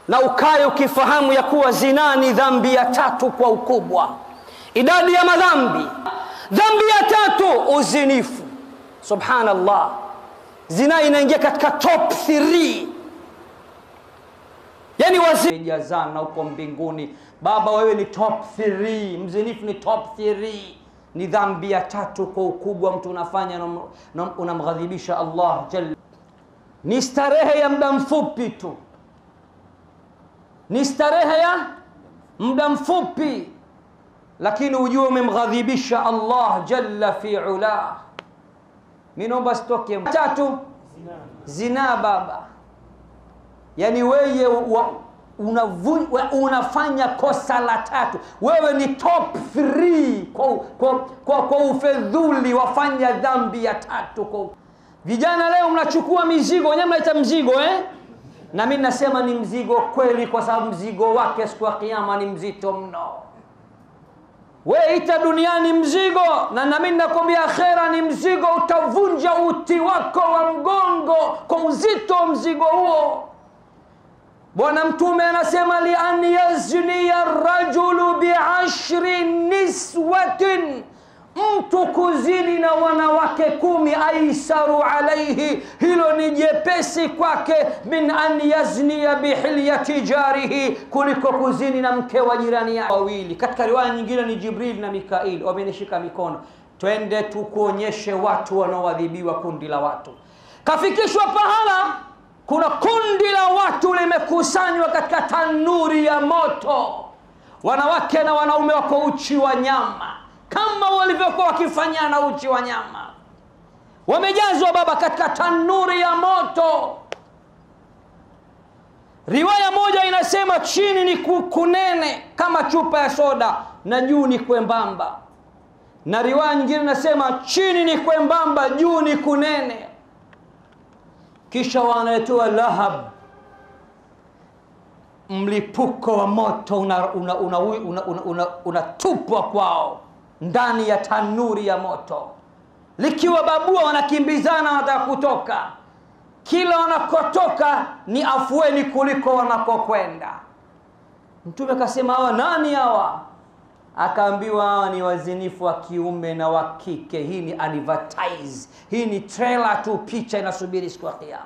na ukae ukifahamu ya kuwa zina ni dhambi ya 3 kwa ukubwa. Idadi ya madhambi, dhambi ya 3 uzinifu. Subhanallah, zina inaingia katika top 3. Yani wazijazana huko mbinguni, baba wewe ni top 3, mzinifu ni top 3. Ni dhambi ya 3 kwa ukubwa mtu unafanya na unamghadhibisha Allah jalla. Ni starehe ya muda mfupi tu, ni starehe ya muda mfupi, lakini ujue umemghadhibisha Allah jalla fi ula. Minomba stoke 3 zina baba. Yani wewe unafanya kosa la 3, wewe ni top 3 kwa ufedhuli, wafanya dhambi ya 3 kwa. Vijana leo mnachukua mizigo, wenyewe mnaita mzigo na mimi nasema ni mzigo kweli, kwa sababu mzigo wake siku ya kiyama ni mzito mno. Wewe ita duniani mzigo, na mimi nakwambia akhera ni mzigo, utavunja uti wako wa mgongo kwa uzito mzigo huo. Bwana Mtume anasema li an yazni ar-rajulu bi'10 niswatin, mtu kuzini na wanawake 10 aisaru alaihi, hilo ni jepesi kwake, min an yazni bihilyati jarihi, kuliko kuzini na mke wa jirani yake. Wawili katika riwaya nyingine ni Jibril na Mikail wamenishika mikono, twende tukuonyeshe watu wanaoadhibiwa. Kundi la watu kafikishwa pahala, kuna kundi la watu limekusanywa katika tanuri ya moto, wanawake na wanaume wako uchi wa nyama kama walivyokuwa wakifanyana uchi wa nyama, wamejazwa baba katika tanuri ya moto. Riwaya moja inasema chini ni kunene kama chupa ya soda na juu ni kwembamba, na riwaya nyingine inasema chini ni kwembamba juu ni kunene. Kisha wanatoa lahab, mlipuko wa moto unatupwa kwao ndani ya tanuri ya moto, likiwa babua wanakimbizana wanataka kutoka. Kila wanakotoka ni afueni kuliko wanakokwenda. Mtume akasema hawa nani hawa? Akaambiwa hawa ni wazinifu wa kiume na wa kike. Hii ni advertise, hii ni trailer tu, picha inasubiri siku ya kiyama.